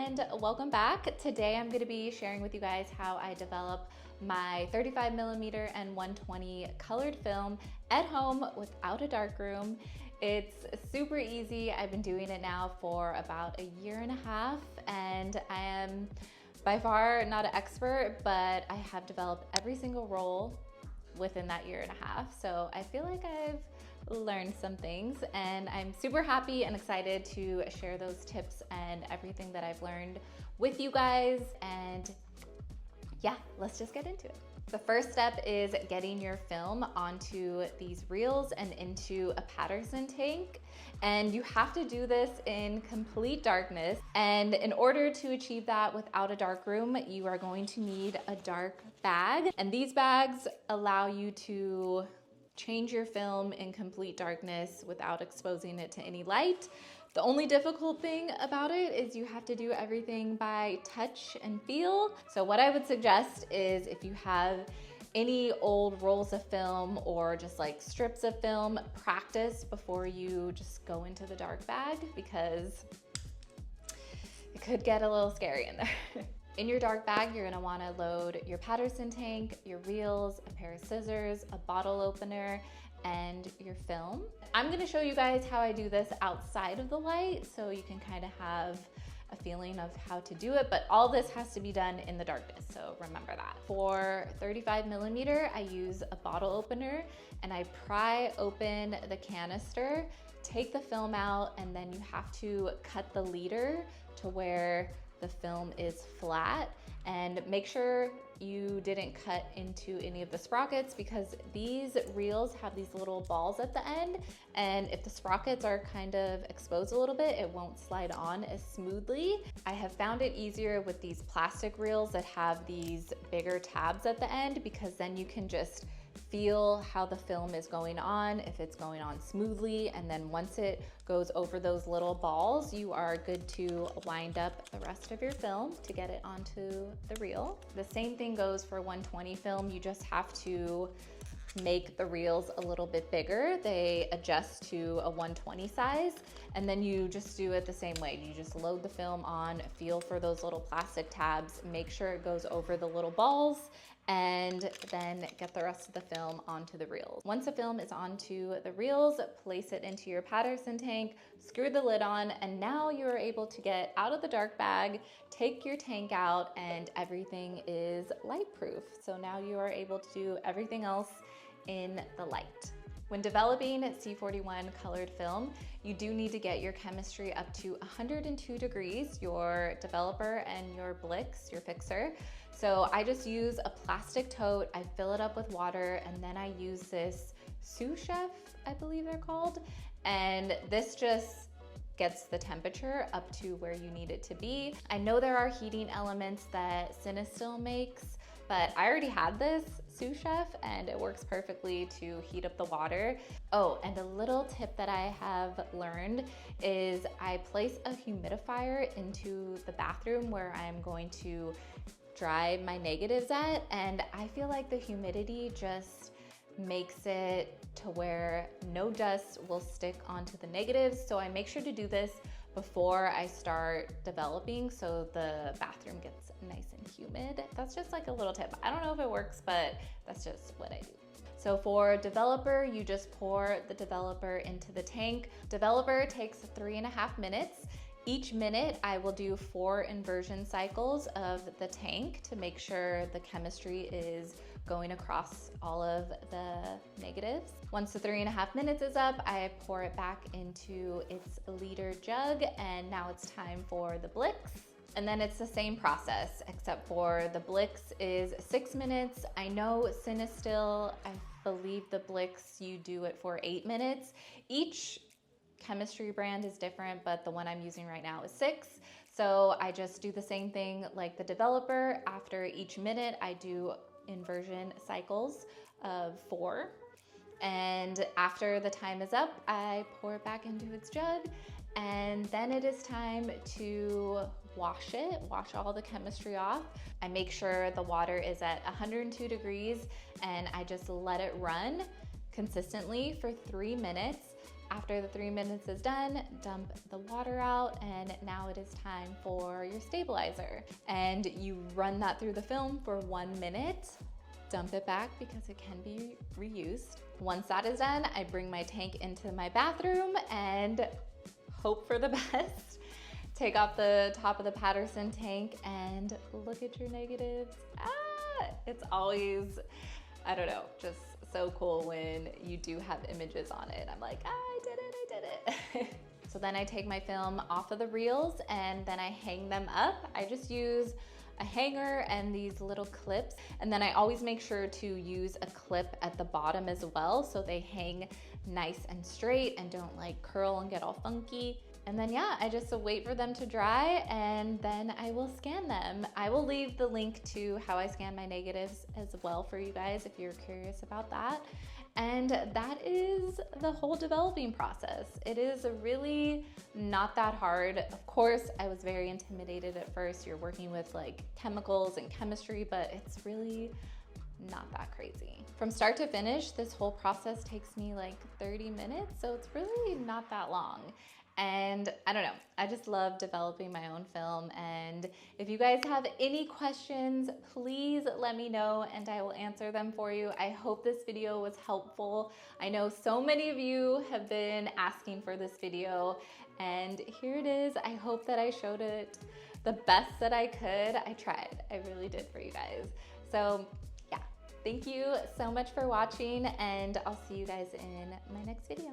and welcome back. Today I'm going to be sharing with you guys how I develop my 35mm and 120 colored film at home without a darkroom. It's super easy. I've been doing it now for about a year and a half, and I am by far not an expert, but I have developed every single roll within that year and a half. So I feel like I've learned some things, and I'm super happy and excited to share those tips and everything that I've learned with you guys. And yeah, let's just get into it. The first step is getting your film onto these reels and into a Patterson tank. And you have to do this in complete darkness. And in order to achieve that without a dark room, you are going to need a dark bag. And these bags allow you to change your film in complete darkness without exposing it to any light. The only difficult thing about it is you have to do everything by touch and feel. So what I would suggest is, if you have any old rolls of film or just like strips of film, practice before you just go into the dark bag, because it could get a little scary in there. In your dark bag, you're gonna wanna load your Patterson tank, your reels, a pair of scissors, a bottle opener, and your film. I'm gonna show you guys how I do this outside of the light so you can kind of have a feeling of how to do it, but all this has to be done in the darkness, so remember that. For 35mm, I use a bottle opener and I pry open the canister, take the film out, and then you have to cut the leader to where the film is flat, and make sure you didn't cut into any of the sprockets, because these reels have these little balls at the end, and if the sprockets are kind of exposed a little bit, it won't slide on as smoothly. I have found it easier with these plastic reels that have these bigger tabs at the end, because then you can just feel how the film is going on, if it's going on smoothly, and then once it goes over those little balls, you are good to wind up the rest of your film to get it onto the reel. The same thing goes for 120 film. You just have to make the reels a little bit bigger. They adjust to a 120 size, and then you just do it the same way. You just load the film on, feel for those little plastic tabs, make sure it goes over the little balls, and then get the rest of the film onto the reels. Once the film is onto the reels, place it into your Patterson tank, screw the lid on, and now you're able to get out of the dark bag, take your tank out, and everything is light proof. So now you are able to do everything else in the light. When developing C41 colored film, you do need to get your chemistry up to 102 degrees, your developer and your Blix, your fixer. So I just use a plastic tote, I fill it up with water, and then I use this sous chef, I believe they're called, and this just gets the temperature up to where you need it to be. I know there are heating elements that Cinestill makes, but I already had this sous chef and it works perfectly to heat up the water. Oh, and a little tip that I have learned is I place a humidifier into the bathroom where I'm going to dry my negatives at, and I feel like the humidity just makes it to where no dust will stick onto the negatives. So I make sure to do this before I start developing so the bathroom gets nice and humid. That's just like a little tip. I don't know if it works, but that's just what I do. So for developer, you just pour the developer into the tank. Developer takes 3.5 minutes. Each minute, I will do 4 inversion cycles of the tank to make sure the chemistry is going across all of the negatives. Once the 3.5 minutes is up, I pour it back into its liter jug, and now it's time for the Blix. And then it's the same process, except for the Blix is 6 minutes. I know Cinestill, I believe the Blix, you do it for 8 minutes. Each chemistry brand is different, but the one I'm using right now is 6. So I just do the same thing like the developer. After each minute, I do inversion cycles of 4. And after the time is up, I pour it back into its jug, and then it is time to wash all the chemistry off. I make sure the water is at 102 degrees, and I just let it run consistently for 3 minutes. After the 3 minutes is done, dump the water out, and now it is time for your stabilizer. And you run that through the film for 1 minute, dump it back because it can be reused. Once that is done, I bring my tank into my bathroom and hope for the best. Take off the top of the Patterson tank and look at your negatives. It's always, I don't know, just so cool when you do have images on it. I'm like, I did it. So then I take my film off of the reels and then I hang them up. I just use a hanger and these little clips. And then I always make sure to use a clip at the bottom as well so they hang nice and straight and don't like curl and get all funky. And then yeah, I just wait for them to dry and then I will scan them. I will leave the link to how I scan my negatives as well for you guys if you're curious about that. And that is the whole developing process. It is really not that hard. Of course, I was very intimidated at first. You're working with like chemicals and chemistry, but it's really not that crazy. From start to finish, this whole process takes me like 30 minutes, so it's really not that long. And I don't know, I just love developing my own film. And if you guys have any questions, please let me know and I will answer them for you. I hope this video was helpful. I know so many of you have been asking for this video and here it is. I hope that I showed it the best that I could. I tried, I really did for you guys. So yeah, thank you so much for watching and I'll see you guys in my next video.